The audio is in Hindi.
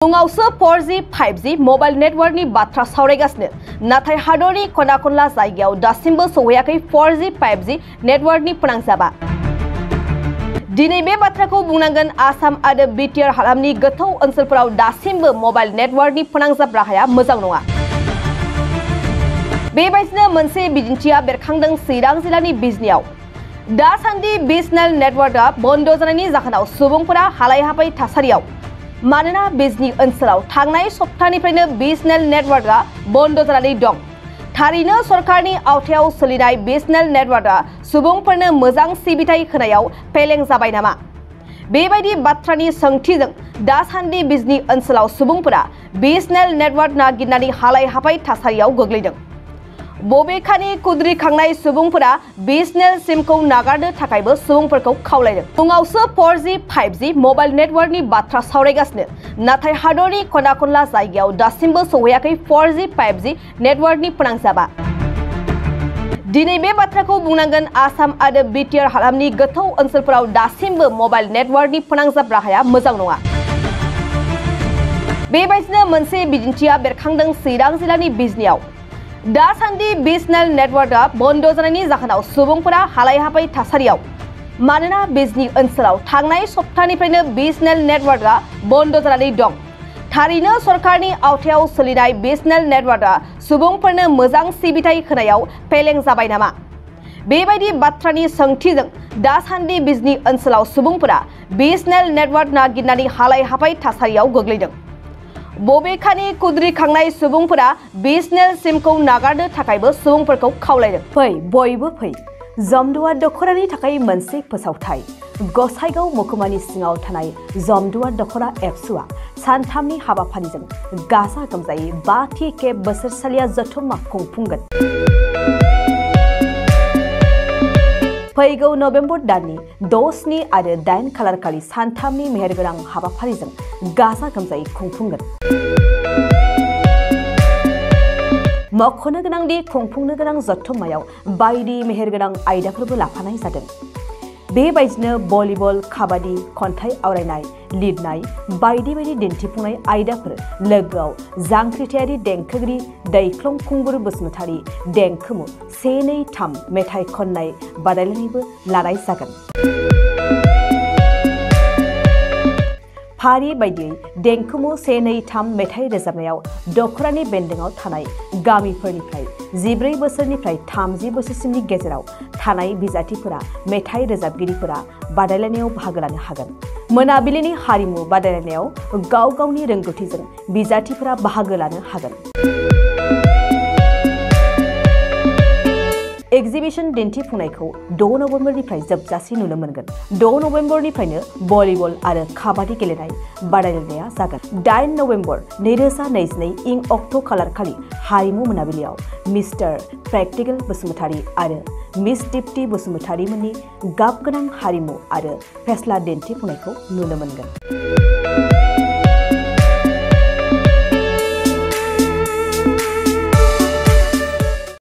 फुङावसो 4G 5G मबाइल नेटवर्कनि बाथ्रा सावरायगासिनो नाथाय हादरनि खना खनला जायगायाव दासिमबो सौहैयाखै 4G 5G नेटवर्कनि फोनांजाबा। दिनै बे बाथ्राखौ बुंनांगोन आसाम आरो बिटिआर हालामनि गोथौ ओनसोलफोराव दासिमबो मबाइल नेटवर्कनि फोनांजाब राहाया मोजां नङा। बेबायदिनो मोनसे बिदिन्थिया बेरखांदों चिरां जिल्लानि बिजनियाव। दासान्दि Bsnl नेटवर्कआ बन्द जानायनि जाहोनाव सुबुंफोरा हालाय हाफाय थासारियाव। मानोना बिजनी ओनसोलाव थांनाय सप्तानिफ्रायनो Bsnl नेटवर्कआ बन्द जानानै दं। थारैनो सरकारनि आवथायाव सोलिनाय Bsnl नेटवर्कआ सुबुंफोरनो मोजां सिबिथाय होनायाव फेलें जाबाय नामा? बेबायदि बाथ्रानि सोंथिजों दासान्दि बिजनी ओनसोलाव सुबुंफोरा Bsnl नेटवर्क नागिरनानै हालाय हाफाय थासारियाव गोग्लैदों। बबेखानि खुद्रिखांनाय सुबुंफोरा Bsnl सिमखौ नागारनो थाखायबो सुबुंफोरखौ खावलायदों। फुङावसो 4G 5G मबाइल नेटवर्कनि बाथ्रा सावरायगासिनो नाथाय हादरनि खना खनला जायगायाव दासिमबो सौहैयाखै 4G 5G नेटवर्कनि फोनांजाबा। दिनै बे बाथ्राखौ बुंनांगोन आसाम आरो बिटिआर हालामनि गोथौ ओनसोलफोराव दासिमबो मबाइल नेटवर्कनि फोनांजाब राहाया मोजां नङा। बेबायदिनो मोनसे बिदिन्थिया बेरखांदों चिरां जिल्लानि बिजनियाव। दासान्दि Bsnl नेटवर्कआ बन्द जानायनि जाहोनाव सुबुंफोरा हालाय हाफाय थासारियाव। मानोना बिजनी ओनसोलाव थांनाय सप्तानिफ्रायनो Bsnl नेटवर्कआ बन्द जानानै दं। थारैनो सरकारनि आवथायाव सोलिनाय Bsnl नेटवर्कआ सुबुंफोरनो मोजां सिबिथाय होनायाव फेलें जाबाय नामा? बेबायदि बाथ्रानि सोंथिजों दासान्दि बिजनी ओनसोलाव सुबुंफोरा Bsnl नेटवर्क नागिरनानै हालाय हाफाय थासारियाव गोग्लैदों। बबेखानि खुद्रिखांनाय सुबुंफोरा Bsnl सिमखौ नागारनो थाखायबो सुबुंफोरखौ खावलायदों। फै बयबो फै जमदुवार दख'रानि थाखाय मोनसे फोसावथाय। गसाइगाव महकुमानि सिङाव थानाय जमदुवार दख'रा एबसुआ सानथामनि हाबाफारिजों गाजा गोमजायै 5थि खेब बोसोरसालिया जथुम्मा खुंफुंगोन। फैगौ नबेम्बर दाननि 6, 7 आरो 8 खालारखालि सानथामनि मेहेरगोनां हाबाफारिजों गाजा गोमजायै खुंफुंगोन। मख'नो गोनांदि खुंफुंनो गोनां जथुम्मायाव बायदि मेहेरगोनां आयदाफोरबो लाफानाय जादों। बेबायदिनो भलिबल, काबादि, खन्थाइ आवरायनाय, लिरनाय बायदि बायदि दिन्थिफुंनाय आयदाफोर लोगोआव जांख्रिथायारि देंखोगिरि दैख्लं खुंगुर बसुमतारी देंखोमु 1, 2, 3 मेथाइ खननाय बादायलायनायबो लानाय जागोन। फारि बायदियै देंखोमु 1, 2, 3 मेथाइ रोजाबनायाव दख'रानि बेन्दोंआव थानाय गामिफोरनिफ्राय 14 बोसोरनिफ्राय 30 बोसोरसिमनि गेजेराव थानाय बिजाथिफोरा मेथाइ रोजाबगिरिफोरा बादायलायनायाव बाहागो लानो हागोन। मोनाबिलिनि हारिमु बादायलायनायाव गाव गावनि रोंगौथिजों बिजाथिफोरा बाहागो लानो हागोन। एक्जिबिशन दिन्थिफुंनायखौ 6 नबेम्बरनिफ्राय जोबजासे नुनो मोनगोन। 6 नबेम्बरनिफ्रायनो भलिबल आरो काबादि गेलेनाय बादायलायनाया जागोन। 8 नबेम्बर 2022 इं अक्ट' खालारखालि हारिमु मोनाबिलियाव मिस्टार प्रेक्टिकेल बसुमतारी आरो मिस दीप्ति बसुमतारी मोननि गाबगोनां हारिमु आरो फेस्ला दिन्थिफुंनायखौ नुनो मोनगोन।